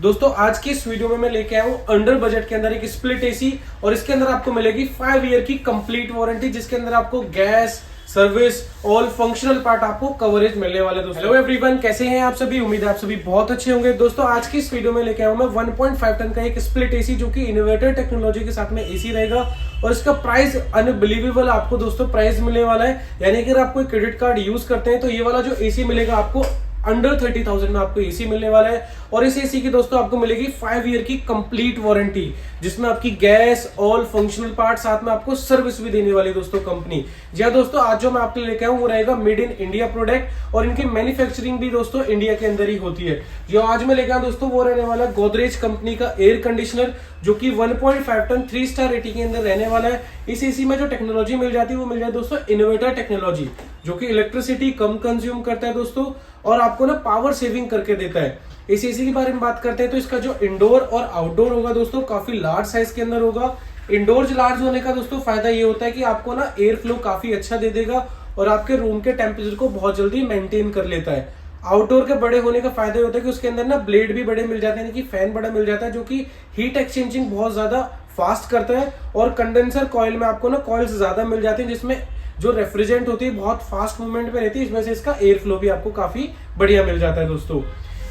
दोस्तों आज की इस वीडियो में मैं लेके आया हूँ अंडर बजट के अंदर एक स्प्लिट एसी और इसके अंदर आपको मिलेगी 5 ईयर की कंप्लीट वारंटी, जिसके अंदर आपको gas service all functional part आपको कवरेज मिलने वाले। दोस्तों हेलो एवरीवन, कैसे हैं आप सभी? उम्मीद है आप सभी बहुत अच्छे होंगे। दोस्तों आज की इस वीडियो में लेके आया हूँ मैं 1.5 टन का एक स्प्लिट एसी जो कि इन्वर्टर टेक्नोलॉजी के साथ में एसी रहेगा और इसका प्राइस अनबिलीवेबल आपको दोस्तों प्राइस मिलने वाला है। यानी कि अगर आप कोई क्रेडिट कार्ड यूज करते हैं तो ये वाला जो एसी मिलेगा आपको अंडर 30,000 में आपको एसी मिलने वाला है। और इस एसी की दोस्तों आपको मिलेगी 5 ईयर की कंप्लीट वारंटी, जिसमें आपकी गैस ऑल फंक्शनल पार्ट साथ में आपको सर्विस भी देने वाली दोस्तों कंपनी। जी हाँ दोस्तों, आज जो मैं आपके लिए लेके आऊँ वो रहेगा मेड इन इंडिया प्रोडक्ट और इनकी मैन्युफैक्चरिंग भी दोस्तों इंडिया के अंदर ही होती है। जो आज मैं लेके आऊँ दोस्तों वो रहने वाला गोदरेज कंपनी का एयर कंडीशनर, जो कि 1.5 टन 3 स्टार रेटिंग के अंदर रहने वाला है। इस एसी में जो टेक्नोलॉजी मिल जाती है वो मिल जाए दोस्तों इन्वर्टर टेक्नोलॉजी, जो कि इलेक्ट्रिसिटी कम कंज्यूम करता है दोस्तों और आपको ना पावर सेविंग करके देता है। इस एसी के बारे में बात करते हैं तो इसका जो इंडोर और आउटडोर होगा दोस्तों काफी लार्ज साइज के अंदर होगा। इंडोर लार्ज होने का दोस्तों फायदा ये होता है कि आपको ना एयर फ्लो काफी अच्छा दे देगा और आपके रूम के टेम्परेचर को बहुत जल्दी मेंटेन कर लेता है। आउटडोर के बड़े होने का फायदा होता है कि उसके अंदर ना ब्लेड भी बड़े मिल जाते हैं, यानी कि फैन बड़ा मिल जाता है जो कि हीट एक्सचेंजिंग बहुत ज्यादा फास्ट करता है। और कंडेंसर कॉइल में आपको ना कॉइल्स ज्यादा मिल जाते हैं जिसमें जो रेफ्रिजरेंट होती है बहुत फास्ट मूवमेंट पे रहती है, इसमें से इसका एयर फ्लो भी आपको काफी बढ़िया मिल जाता है। दोस्तों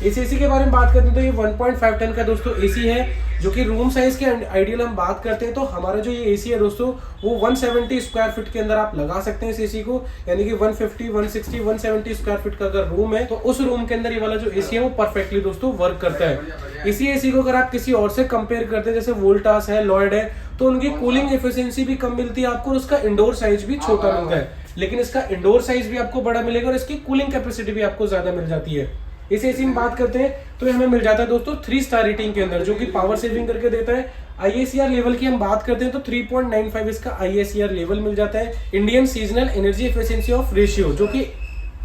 इस एसी के बारे में बात करते हैं तो ये 1.5 टन का दोस्तों एसी है, जो कि रूम साइज के आइडियल हम बात करते हैं तो हमारा जो ये एसी है दोस्तों वो 170 स्क्वायर फीट के अंदर आप लगा सकते हैं इस एसी को। यानी कि 150 160 170 स्क्वायर फीट का अगर रूम है तो उस रूम के अंदर ये वाला जो एसी है वो परफेक्टली दोस्तों वर्क करता है। इसी एसी को अगर आप किसी और से कंपेयर करते हैं, जैसे वोल्टास है, लॉयड है, तो उनकी कूलिंग एफिशिएंसी भी कम मिलती है आपको और उसका इंडोर साइज भी छोटा मिलता है। लेकिन इसका इंडोर साइज भी आपको बड़ा मिलेगा और इसकी कूलिंग कैपेसिटी भी आपको ज्यादा मिल जाती है। इस एसी में बात करते हैं तो हमें मिल जाता है दोस्तों 3 स्टार रेटिंग के अंदर, जो कि पावर सेविंग करके देता है। ISCR लेवल की हम बात करते हैं तो 3.95 इसका ISCR लेवल मिल जाता है। Indian seasonal energy efficiency of ratio, जो कि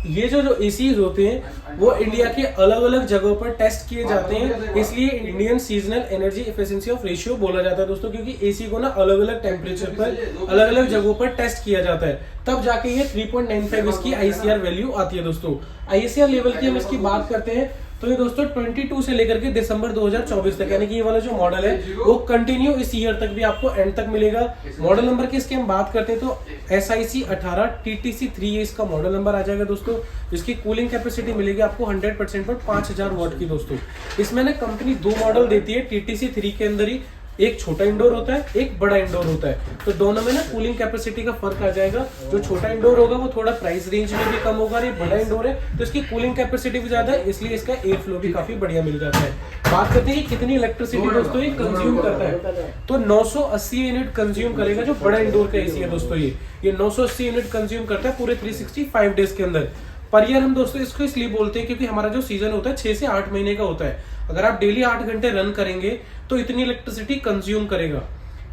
ये जो एसीज होते हैं वो इंडिया के अलग अलग जगहों पर टेस्ट किए जाते हैं, इसलिए Indian seasonal energy efficiency of ratio बोला जाता है दोस्तों, क्योंकि एसी को ना अलग अलग टेम्परेचर पर अलग अलग जगहों पर टेस्ट किया जाता है, तब जाके ये 3.95 इसकी ISCR वैल्यू आती है। दोस्तों ISCR लेवल की हम इसकी बात करते हैं तो ये दोस्तों 22 से लेकर के दिसंबर 2024 तक, यानी कि ये वाला जो मॉडल है वो कंटिन्यू इस ईयर तक भी आपको एंड तक मिलेगा। मॉडल नंबर की इसकी हम बात करते हैं तो SIC 18 TTC 3 ये इसका मॉडल नंबर आ जाएगा दोस्तों। इसकी कूलिंग कैपेसिटी मिलेगी आपको 100% पर 5000 वाट की। दोस्तों इसमें ना कंपनी 2 मॉडल देती है TTC 3 के अंदर ही, एक छोटा इंडोर होता है एक बड़ा इंडोर होता है, तो दोनों में ना कूलिंग कैपेसिटी का फर्क आ जाएगा। जो छोटा इंडोर होगा वो थोड़ा प्राइस रेंज में भी कम होगा, ये बड़ा इंडोर है तो इसकी कूलिंग कैपेसिटी भी ज्यादा है, इसलिए इसका एयर फ्लो भी काफी बढ़िया मिल जाता है। बात करते हैं कि कितनी इलेक्ट्रिसिटी दोस्तों ये कंज्यूम करता है, तो 980 यूनिट कंज्यूम करेगा जो बड़ा इंडोर का एसी है दोस्तों। ये 980 यूनिट कंज्यूम करता है पूरे 365 डेज के अंदर। पर ईयर हम दोस्तों इसको इसलिए बोलते हैं क्योंकि हमारा जो सीजन होता है 6 से 8 महीने का होता है। अगर आप डेली 8 घंटे रन करेंगे तो इतनी इलेक्ट्रिसिटी कंज्यूम करेगा।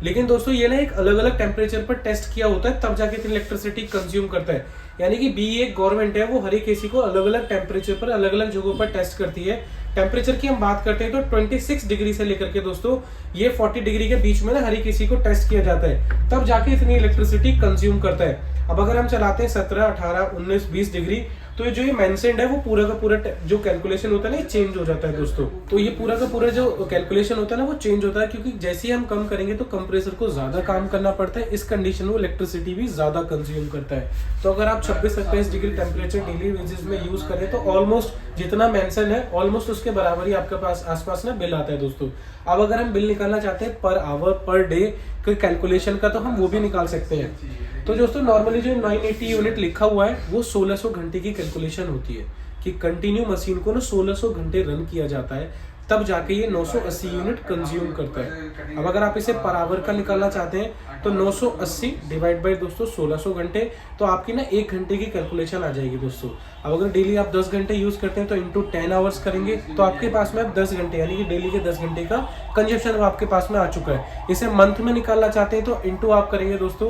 लेकिन दोस्तों ये ना एक अलग अलग टेम्परेचर पर टेस्ट किया होता है तब जाके इतनी इलेक्ट्रिसिटी कंज्यूम करता है। यानी कि BE एक गवर्नमेंट है वो हर एक एसी को अलग अलग टेम्परेचर पर अलग अलग जगहों पर टेस्ट करती है। टेम्परेचर की हम बात करते हैं तो 26 डिग्री से लेकर के दोस्तों ये 40 डिग्री के बीच में ना हर एक एसी को टेस्ट किया जाता है, तब जाके इतनी इलेक्ट्रिसिटी कंज्यूम करता है। अब अगर हम चलाते हैं 17 18 19 20 डिग्री तो जो ये मेंशन्ड है वो पूरा का पूरा जो कैलकुलेशन होता है ना ये चेंज हो जाता है दोस्तों। तो ये पूरा का पूरा जो कैलकुलेशन होता है ना वो चेंज होता है, क्योंकि जैसे ही हम कम करेंगे तो कंप्रेसर को ज्यादा काम करना पड़ता है। इस कंडीशन में इलेक्ट्रिसिटी भी ज्यादा कंज्यूम करता है। तो अगर आप 26-27 डिग्री टेम्परेचर डेली बेसिस में यूज करें तो ऑलमोस्ट जितना मेंशन है ऑलमोस्ट उसके बराबर ही आपके पास आसपास ना बिल आता है दोस्तों। अब अगर हम बिल निकालना चाहते हैं पर आवर पर डे के कैलकुलेशन का तो हम वो भी निकाल सकते हैं। तो दोस्तों नॉर्मली जो 980 यूनिट लिखा हुआ है वो 1600 घंटे की कैलकुलेशन होती है कि कंटिन्यू मशीन को ना 1600 घंटे रन किया जाता है, तब जाके ये 980 यूनिट कंज्यूम करता है। अब अगर आप इसे पर आवर का निकालना चाहते हैं तो 980 डिवाइड बाय दोस्तों 1600 घंटे, तो आपकी ना 1 घंटे की कैलकुलेशन आ जाएगी दोस्तों। अब अगर डेली आप 10 घंटे यूज करते हैं तो इंटू 10 आवर्स करेंगे तो आपके पास में अब 10 घंटे यानी कि डेली के 10 घंटे का कंजप्शन आपके पास में आ चुका है। इसे मंथ में निकालना चाहते हैं तो इंटू आप करेंगे दोस्तों,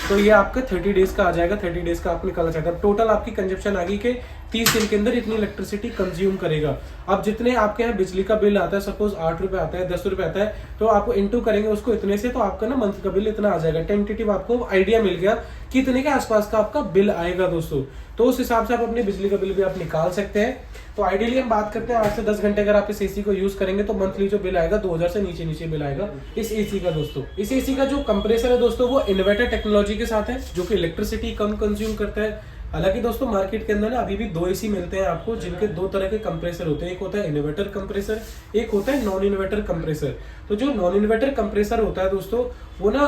तो ये आपका 30 डेज का आ जाएगा। 30 डेज का आप निकालना चाहते हैं, टोटल आपकी कंजप्शन आ गई कि 30 दिन के अंदर इतनी इलेक्ट्रिसिटी कंज्यूम करेगा। अब जितने आपके यहाँ बिजली का बिल आता है, सपोज 8 रुपए आता है, 10 रुपए आता है, तो आपको इंटू करेंगे उसको इतने से, तो आपका ना मंथ का बिल इतना आ जाएगा। टेंटेटिव आपको आइडिया मिल गया कि इतने के आसपास का आपका बिल आएगा दोस्तों। तो उस हिसाब से आप अपने बिजली का बिल भी आप निकाल सकते हैं। तो आइडियली हम बात करते हैं 8 से 10 घंटे अगर आप इस एसी को यूज करेंगे तो मंथली जो बिल आएगा 2000 से नीचे नीचे बिल आएगा इस एसी का दोस्तों। इस एसी का जो कंप्रेसर है दोस्तों वो इन्वर्टर टेक्नोलॉजी के साथ है, जो कि इलेक्ट्रिसिटी कम कंज्यूम करता है। हालांकि दोस्तों मार्केट के अंदर ना अभी भी 2 एसी मिलते हैं आपको, जिनके 2 तरह के कंप्रेसर होते हैं। एक होता है इन्वर्टर कंप्रेसर, एक होता है नॉन इन्वर्टर कंप्रेसर। तो जो नॉन इन्वर्टर कंप्रेसर होता है दोस्तों वो ना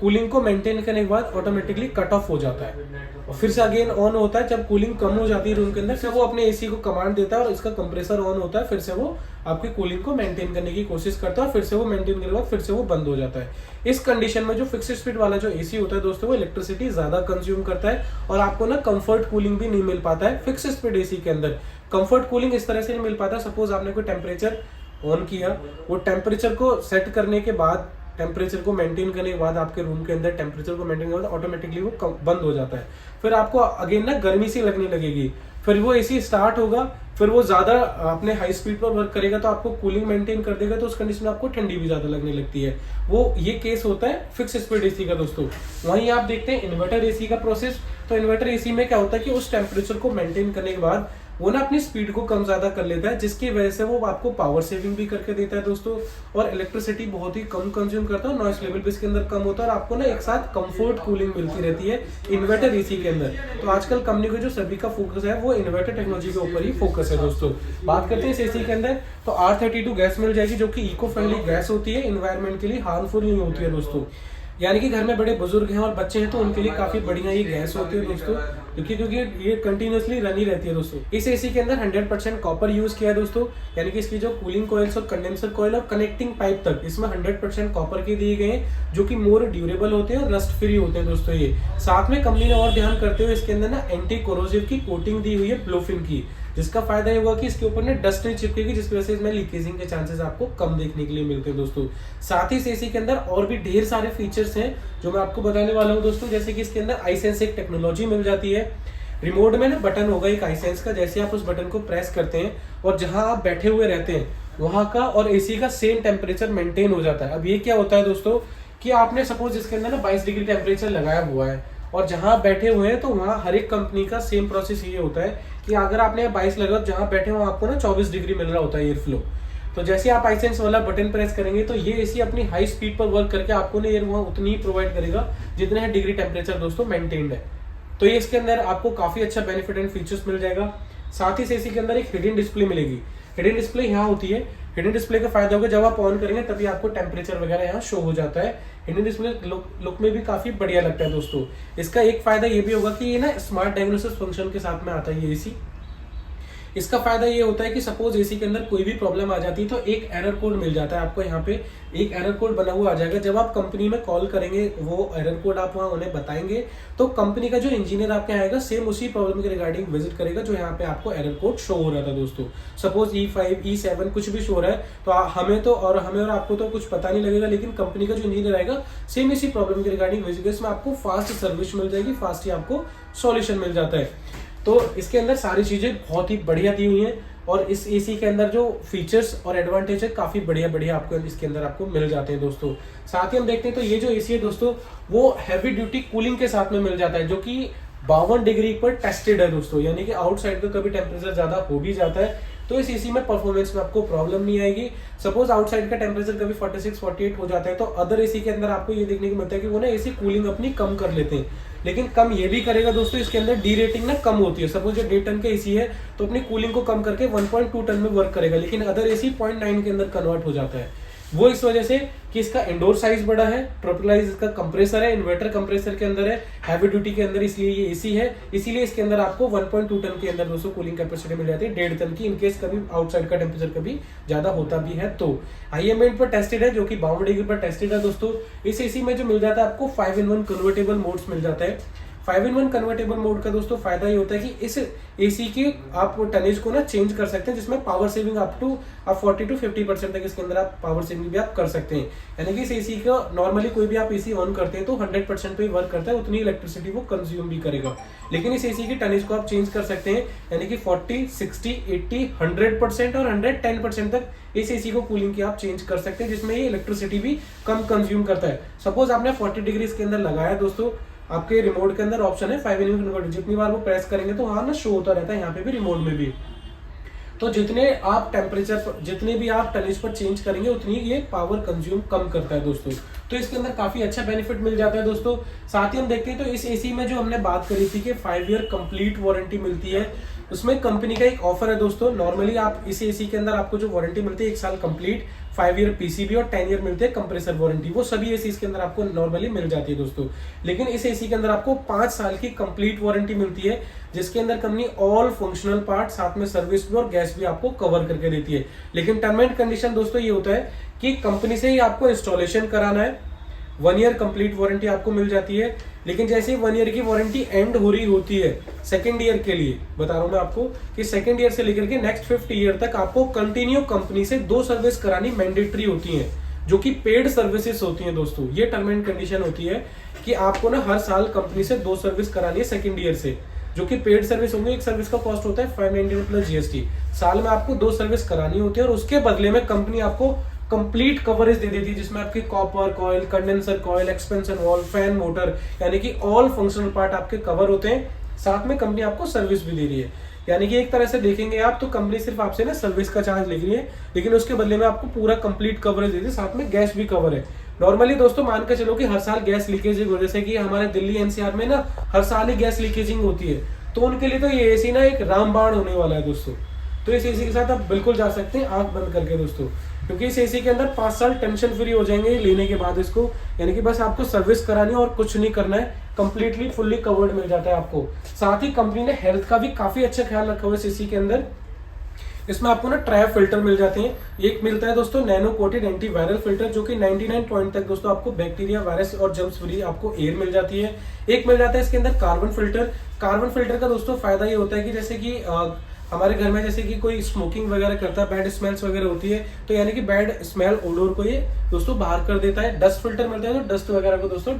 कूलिंग को मेंटेन करने के बाद ऑटोमेटिकली कट ऑफ हो जाता है और फिर से अगेन ऑन होता है जब कूलिंग कम हो जाती है रूम के अंदर, से वो अपने एसी को कमांड देता है और इसका कंप्रेसर ऑन होता है, फिर से वो आपकी कूलिंग को मेंटेन करने की कोशिश करता है, फिर से वो मेंटेन करने के बाद फिर से वो बंद हो जाता है। इस कंडीशन में जो फिक्स्ड स्पीड वाला जो एसी होता है दोस्तों वो इलेक्ट्रिसिटी ज्यादा कंज्यूम करता है और आपको ना कंफर्ट कूलिंग भी नहीं मिल पाता है। फिक्स्ड स्पीड एसी के अंदर कंफर्ट कूलिंग इस तरह से नहीं मिल पाता। सपोज आपने कोई टेम्परेचर ऑन किया, वो टेम्परेचर को सेट करने के बाद, टेम्परेचर को मेंटेन करने के बाद आपके रूम के अंदर टेम्परेचर को मेंटेन करने के बाद ऑटोमेटिकली वो बंद हो जाता है। फिर आपको अगेन ना गर्मी सी लगने लगेगी, फिर वो एसी स्टार्ट होगा, फिर वो ज्यादा अपने हाई स्पीड पर वर्क करेगा तो आपको कूलिंग मेंटेन कर देगा, तो उस कंडीशन में आपको ठंडी भी ज्यादा लगने लगती है। वो ये केस होता है फिक्स स्पीड एसी का दोस्तों। वहीं आप देखते हैं इन्वर्टर एसी का प्रोसेस। तो इन्वर्टर एसी में क्या होता है कि उस टेम्परेचर को मेंटेन करने के बाद वो ना अपनी स्पीड को कम ज्यादा कर लेता है, जिसकी वजह से वो आपको पावर सेविंग भी करके देता है दोस्तों और इलेक्ट्रिसिटी बहुत ही कम कंज्यूम करता है। नॉइस लेवल भी इसके अंदर कम होता है और आपको ना एक साथ कंफर्ट कूलिंग मिलती रहती है इन्वर्टर एसी के अंदर। तो आजकल कंपनी को जो सभी का फोकस है वो इन्वर्टर टेक्नोलॉजी के ऊपर ही फोकस है दोस्तों। बात करते हैं इस एसी के अंदर, तो R32 गैस मिल जाएगी, जो कि इको फ्रेंडली गैस होती है, इन्वायरमेंट के लिए हार्मफुल नहीं होती है दोस्तों। यानी कि घर में बड़े बुजुर्ग हैं और बच्चे हैं तो उनके लिए काफी बढ़िया ये गैस होती है दोस्तों, क्योंकि ये कंटिन्यूअसली रन ही रहती है दोस्तों। इस एसी के अंदर 100% कॉपर यूज किया है दोस्तों, यानी कि इसकी जो कूलिंग कॉइल्स और कंडेंसर कॉइल और कनेक्टिंग पाइप तक इसमें 100% कॉपर के दिए गए हैं, जो कि मोर ड्यूरेबल होते हैं और रस्ट फ्री होते हैं दोस्तों। ये साथ में कंपनी ने और ध्यान करते हुए इसके अंदर ना एंटी कोरोसिव की कोटिंग दी हुई है ब्लोफिन की, जिसका फायदा ये हुआ कि इसके ऊपर ना डस्ट नहीं चिपकेगी, जिसकी वजह से इसमें लीकेजिंग के चांसेस आपको कम देखने के लिए मिलते हैं दोस्तों। साथ ही इस एसी के अंदर और भी ढेर सारे फीचर्स हैं जो मैं आपको बताने वाला हूं दोस्तों, जैसे कि इसके अंदर iSense एक टेक्नोलॉजी मिल जाती है। रिमोट में ना बटन होगा एक iSense का, जैसे आप उस बटन को प्रेस करते हैं और जहां आप बैठे हुए रहते हैं वहां का और एसी का सेम टेम्परेचर मेंटेन हो जाता है। अब ये क्या होता है दोस्तों कि आपने सपोज इसके अंदर ना 22 डिग्री टेम्परेचर लगाया हुआ है और जहां आप बैठे हुए हैं तो वहां हर एक कंपनी का सेम प्रोसेस ये होता है कि अगर आपने 22 लगा जहां बैठे हो आपको ना 24 डिग्री मिल रहा होता है एयर फ्लो। तो जैसे आप iSense वाला बटन प्रेस करेंगे तो ये एसी अपनी हाई स्पीड पर वर्क करके आपको ना एयर वहां उतनी ही प्रोवाइड करेगा जितने है डिग्री टेम्परेचर दोस्तों मेंटेन्ड है। तो ये इसके अंदर आपको काफी अच्छा बेनिफिट एंड फीचर्स मिल जाएगा। साथ ही इस एसी के अंदर एक हिडन डिस्प्ले मिलेगी। हिडन डिस्प्ले यहाँ होती है। हिडन डिस्प्ले का फायदा होगा जब आप ऑन करेंगे तभी आपको टेम्परेचर वगैरह यहाँ शो हो जाता है। हिडन डिस्प्ले लुक में भी काफी बढ़िया लगता है दोस्तों। इसका एक फायदा ये भी होगा कि ये ना स्मार्ट डायग्नोसिस फंक्शन के साथ में आता है ये एसी। इसका फायदा ये होता है कि सपोज एसी के अंदर कोई भी प्रॉब्लम आ जाती है तो एक एरर कोड मिल जाता है आपको, यहाँ पे एक एरर कोड बना हुआ आ जाएगा। जब आप कंपनी में कॉल करेंगे वो एरर कोड आप वहाँ उन्हें बताएंगे तो कंपनी का जो इंजीनियर आपके यहाँ आएगा सेम उसी प्रॉब्लम के रिगार्डिंग विजिट करेगा जो यहाँ पे आपको एरर कोड शो हो रहा था दोस्तों। सपोज E5 E7 कुछ भी शो रहा है तो हमें और आपको तो कुछ पता नहीं लगेगा, लेकिन कंपनी का जो इंजीनियर आएगा सेम इसी प्रॉब्लम के रिगार्डिंग विजिट इसमें आपको फास्ट सर्विस मिल जाएगी, फास्ट ही आपको सॉल्यूशन मिल जाता है। तो इसके अंदर सारी चीजें बहुत ही बढ़िया दी हुई हैं और इस एसी के अंदर जो फीचर्स और एडवांटेज है काफी बढ़िया आपको इसके अंदर आपको मिल जाते हैं दोस्तों। साथ ही हम देखते हैं तो ये जो एसी है दोस्तों वो हैवी ड्यूटी कूलिंग के साथ में मिल जाता है, जो कि 52 डिग्री पर टेस्टेड है दोस्तों। यानी कि आउटसाइड का कभी टेम्परेचर ज्यादा हो भी जाता है तो इस एसी में परफॉर्मेंस में आपको प्रॉब्लम नहीं आएगी। सपोज आउटसाइड का टेम्परेचर कभी 46 48 हो जाता है तो अदर एसी के अंदर आपको ये देखने को मिलता है कि वो ना एसी कूलिंग अपनी कम कर लेते हैं, लेकिन कम ये भी करेगा दोस्तों इसके अंदर डी रेटिंग ना कम होती है। सपोज जो 1.5 टन का एसी है तो अपनी कूलिंग को कम करके 1.2 टन में वर्क करेगा, लेकिन अदर एसी 0.9 के अंदर कन्वर्ट हो जाता है। वो इस वजह से कि इसका इंडोर साइज बड़ा है, ट्रोपिकलाइज इसका कंप्रेसर है, इन्वर्टर कंप्रेसर के अंदर है, हैवी ड्यूटी के अंदर इसलिए ये एसी है, इसीलिए इसके अंदर आपको 1.2 टन के अंदर दोस्तों कूलिंग कैपेसिटी मिल जाती है 1.5 टन की, इनकेस कभी आउटसाइड का टेम्परेचर कभी ज्यादा होता भी है तो। IMN पर टेस्टेड है जो कि 52 डिग्री पर टेस्टेड है दोस्तों। इस एसी में जो मिल जाता है आपको 5-in-1 कन्वर्टेबल मोड्स मिल जाता है। 5-in-1 कन्वर्टेबल मोड का दोस्तों फायदा ये होता है कि इस एसी के आप टनेज को ना चेंज कर सकते हैं, जिसमें पावर सेविंग अप टू आप 40 to 50% तक इसके अंदर आप पावर सेविंग भी आप कर सकते हैं। यानी कि इस एसी का नॉर्मली कोई भी आप एसी ऑन करते हैं तो 100% पे वर्क करता है, उतनी इलेक्ट्रिसिटी वो कंज्यूम भी करेगा। लेकिन इस एसी की टनेज को आप चेंज कर सकते हैं, यानी कि 40, 60, 80, 100% और 110% तक इस एसी को कूलिंग की आप चेंज कर सकते हैं, जिसमें ये इलेक्ट्रिसिटी भी कम कंज्यूम करता है। सपोज आपने 40 डिग्री इसके अंदर लगाया दोस्तों, आपके रिमोट के अंदर ऑप्शन है 5-in-1 कन्वर्टर, जितनी बार वो प्रेस करेंगे तो हाँ ना शो होता रहता है यहाँ पे भी, रिमोट में भी। तो जितने आप टेम्परेचर पर, जितने भी आप टनेज पर चेंज करेंगे उतनी ये पावर कंज्यूम कम करता है दोस्तों। तो इसके अंदर काफी अच्छा बेनिफिट मिल जाता है दोस्तों। साथ ही हम देखते हैं तो इस एसी में जो हमने बात करी थी कि 5 ईयर कंप्लीट वारंटी मिलती है, उसमें कंपनी का एक ऑफर है दोस्तों। नॉर्मली आप इस एसी के अंदर आपको जो वारंटी मिलती है 1 साल कंप्लीट, 5 ईयर पीसीबी और 10 ईयर मिलते हैं कंप्रेसर वारंटी, वो सभी एसी के अंदर आपको नॉर्मली मिल जाती है दोस्तों। लेकिन इस एसी के अंदर आपको 5 साल की कंप्लीट वारंटी मिलती है, जिसके अंदर कंपनी ऑल फंक्शनल पार्ट साथ में सर्विस भी और गैस भी आपको कवर करके देती है। लेकिन टर्म एंड कंडीशन दोस्तों ये होता है कि कंपनी से ही आपको इंस्टॉलेशन कराना है, 1 ईयर कंप्लीट वारंटी आपको मिल जाती है। लेकिन जैसे ही 1 ईयर की वारंटी एंड हो रही होती है सेकेंड ईयर के लिए, बता रहा हूं मैं आपको कि सेकेंड ईयर से लेकर के नेक्स्ट 5th ईयर तक आपको कंटिन्यू कंपनी से 2 सर्विस करानी मैंडेटरी होती है, जो कि पेड सर्विसेज होती हैं दोस्तों। ये टर्म एंड कंडीशन होती है कि आपको ना हर साल कंपनी से 2 सर्विस करानी है सेकेंड ईयर से, जो कि पेड सर्विस होंगे। एक सर्विस का कॉस्ट होता है 599 प्लस जीएसटी। साल में आपको 2 सर्विस करानी होती है और उसके बदले में कंपनी आपको कंप्लीट कवरेज दे देती है, जिसमें आपकी copper coil, condenser coil, expansion valve, fan, motor, यानी कि ऑल फंक्शनल पार्ट आपके कवर होते हैं। साथ में कंपनी आपको सर्विस भी दे रही है। यानी कि एक तरह से देखेंगे आप तो कंपनी सिर्फ आपसे ना सर्विस का चार्ज ले रही है, लेकिन उसके बदले में आपको पूरा कंप्लीट कवरेज देती है, साथ में गैस भी कवर है। नॉर्मली दोस्तों मान के चलो कि हर साल गैस लीकेजिंग हो, जैसे कि हमारे दिल्ली एनसीआर में ना हर साल ही गैस लीकेजिंग होती है, तो उनके लिए तो ये एसी ना एक रामबाण होने वाला है दोस्तों। तो इस एसी के साथ आप बिल्कुल जा सकते हैं आंख बंद करके दोस्तों, क्योंकि इस एसी के अंदर 5 साल टेंशन फ्री हो जाएंगे लेने के बाद इसको। यानी कि बस आपको सर्विस करानी है और कुछ नहीं करना है, कंप्लीटली फुल्ली कवर्ड मिल जाता है आपको। साथ ही कंपनी ने हेल्थ का भी काफी अच्छा ख्याल रखा हुआ है इस एसी के अंदर। इसमें आपको ना ट्रैप फिल्टर मिल जाते हैं। एक मिलता है दोस्तों नैनो कोटेड एंटीवायरल फिल्टर, जो कि 99 पॉइंट तक दोस्तों आपको बैक्टीरिया, वायरस और जर्म्स फ्री आपको एयर मिल जाती है। एक मिल जाता है इसके अंदर कार्बन फिल्टर। कार्बन फिल्टर का दोस्तों फायदा ये होता है कि जैसे कि हमारे घर में जैसे कि कोई स्मोकिंग वगैरह करता है, बैड स्मेल्स वगैरह होती है, तो यानी कि बैड स्मेल ओडोर को ये दोस्तों बाहर कर देता है। डस्ट फिल्टर मिलता है तो डस्ट वगैरह को दोस्तों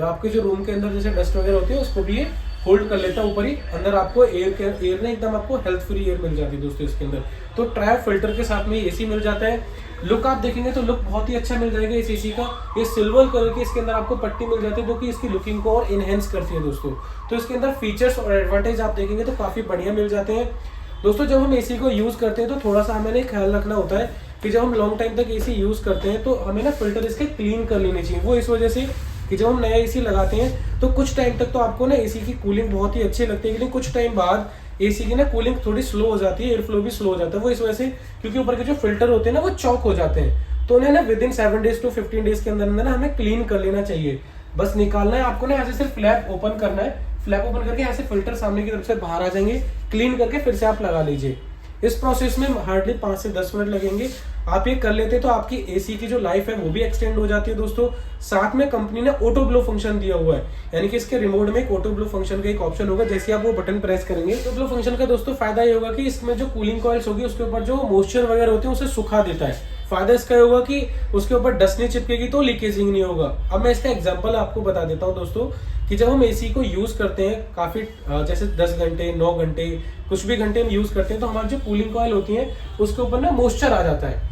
आपके जो रूम के अंदर जैसे डस्ट वगैरह होती है उसको भी ये होल्ड कर लेता है ऊपर ही। अंदर आपको एयर ने एकदम आपको हेल्थ फ्री एयर मिल जाती है दोस्तों इसके अंदर। तो ट्रैप फिल्टर के साथ में एसी मिल जाता है। लुक आप देखेंगे तो लुक बहुत ही अच्छा मिल जाएगा इस एसी का। ये सिल्वर कलर की इसके अंदर आपको पट्टी मिल जाती है, जो कि इसकी लुकिंग को और इनहेंस करती है दोस्तों। तो इसके अंदर फीचर्स और एडवांटेज आप देखेंगे तो काफी बढ़िया मिल जाते हैं दोस्तों। जब हम एसी को यूज करते हैं तो थोड़ा सा हमें ख्याल रखना होता है कि जब हम लॉन्ग टाइम तक एसी यूज करते हैं तो हमें ना फिल्टर इसके क्लीन कर लेने चाहिए। वो इस वजह से कि जब हम नया एसी लगाते हैं तो कुछ टाइम तक तो आपको ना एसी की कूलिंग बहुत ही अच्छी लगती है, लेकिन कुछ टाइम बाद एसी की ना कूलिंग थोड़ी स्लो हो जाती है, एयर फ्लो भी स्लो हो जाता है। वो इस वजह से क्योंकि ऊपर के जो फिल्टर होते हैं ना वो चौक हो जाते हैं, तो उन्हें ना विदिन 7 days to 15 days के अंदर ना हमें क्लीन कर लेना चाहिए। बस निकालना है आपको ना, यहाँ से सिर्फ फ्लैप ओपन करना है, फ्लैप ओपन करके यहाँ से फिल्टर सामने की तरफ से बाहर आ जाएंगे, क्लीन करके फिर से आप लगा लीजिए। इस प्रोसेस में हार्डली 5 से 10 मिनट लगेंगे। आप ये कर लेते तो आपकी एसी की जो लाइफ है वो भी एक्सटेंड हो जाती है दोस्तों। साथ में कंपनी ने ऑटो ब्लो फंक्शन दिया हुआ है, यानी कि इसके रिमोट में एक ऑटो ब्लो फंक्शन का एक ऑप्शन होगा। जैसे आप वो बटन प्रेस करेंगे ऑटो ब्लो फंक्शन का दोस्तों फायदा ये होगा कि इसमें जो कूलिंग कॉइल्स होगी उसके ऊपर जो मॉइस्चर वगैरह होते हैं उसे सुखा देता है। फायदा इसका होगा कि उसके ऊपर डस्ट नहीं चिपकेगी तो लीकेजिंग नहीं होगा। अब मैं इसका एग्जांपल आपको बता देता हूं दोस्तों कि जब हम एसी को यूज करते हैं काफी जैसे 10 घंटे 9 घंटे कुछ भी घंटे हम यूज करते हैं, तो हमारी जो कूलिंग कॉइल होती है उसके ऊपर ना मॉइस्चर आ जाता है।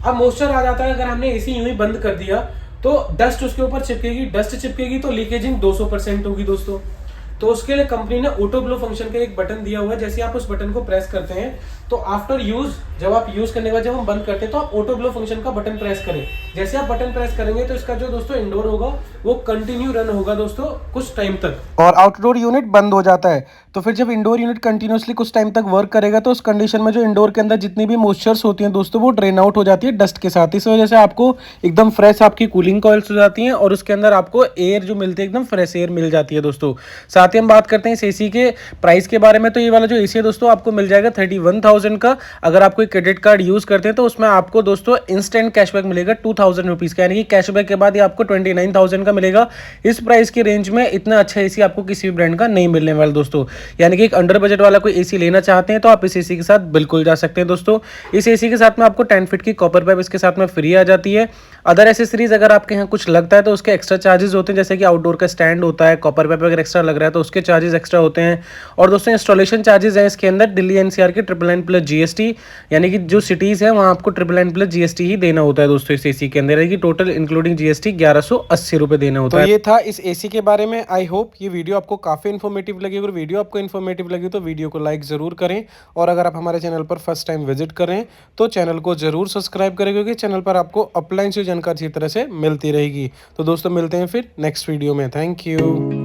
अब मॉइस्चर आ जाता है, अगर हमने एसी यूं ही बंद कर दिया तो डस्ट उसके ऊपर चिपकेगी, डस्ट चिपकेगी तो लीकेजिंग 200% होगी दोस्तों। तो उसके लिए कंपनी ने ऑटो ब्लो फंक्शन का एक बटन दिया हुआ है। जैसे आप उस बटन को प्रेस करते हैं तो आफ्टर यूज, जब आप यूज करने के बाद जब हम बंद करते हैं तो आप ऑटो ब्लो फंक्शन का बटन प्रेस करें। जैसे आप बटन प्रेस करेंगे तो इसका जो दोस्तों इंडोर होगा वो कंटिन्यू रन होगा दोस्तों कुछ टाइम तक, और आउटडोर यूनिट बंद हो जाता है। तो फिर जब इंडोर यूनिट कंटिन्यूसली कुछ टाइम तक वर्क करेगा तो उस कंडीशन में जो इंडोर के अंदर जितनी भी मॉइस्चर्स होती हैं दोस्तों वो ड्रेन आउट हो जाती है डस्ट के साथ। इस वजह से आपको एकदम फ्रेश आपकी कूलिंग कॉइल्स हो जाती हैं और उसके अंदर आपको एयर जो मिलती है एकदम फ्रेश एयर मिल जाती है दोस्तों। साथ ही हम बात करते हैं इस एसी के प्राइस के बारे में, तो ये वाला जो एसी है दोस्तों आपको मिल जाएगा 31,000 2000 का अगर आप कोई क्रेडिट कार्ड यूज करते हैं तो उसमें आपको दोस्तों इंस्टेंट कैशबैक मिलेगा 2000 रुपीज का, यानी कि कैशबैक के बाद ये आपको 29,000 का मिलेगा। इस प्राइस की रेंज में इतना अच्छा एसी आपको किसी भी ब्रांड का नहीं मिलने वाला दोस्तों। यानी कि एक अंडर बजट वाला कोई एसी लेना चाहते हैं तो आप इस एसी के साथ बिल्कुल जा सकते हैं दोस्तों। इस एसी के साथ में आपको 10 फीट की कॉपर पाइप इसके साथ में फ्री आ जाती है। अदर एसेसरीज अगर आपके यहाँ कुछ लगता है तो उसके एक्स्ट्रा चार्जेस होते हैं, जैसे कि आउटडोर का स्टैंड होता है, कॉपर पाइप अगर एक्स्ट्रा लग रहा है तो उसके चार्जेस एक्स्ट्रा होते हैं। और दोस्तों इंस्टॉलेशन चार्जेस हैं इसके अंदर दिल्ली एनसीआर के 999+ GST, यानी कि जो सिटीज़ है वहाँ आपको 999+ GST ही देना होता है दोस्तों इस एसी के अंदर, यानी कि टोटल इंक्लूडिंग GST 1180 रुपये देना होता है। तो ये था इस एसी के बारे में। आई होप ये वीडियो आपको काफ़ी इन्फॉर्मेटिव लगी। अगर वीडियो आपको इन्फॉर्मेटिव लगी तो वीडियो को लाइक ज़रूर करें, और अगर आप हमारे चैनल पर फर्स्ट टाइम विजिट कर रहे हैं तो चैनल को ज़रूर सब्सक्राइब करें, क्योंकि चैनल पर आपको अप्लायंस की जानकारी इसी तरह से मिलती रहेगी। तो दोस्तों मिलते हैं फिर नेक्स्ट वीडियो में। Thank you.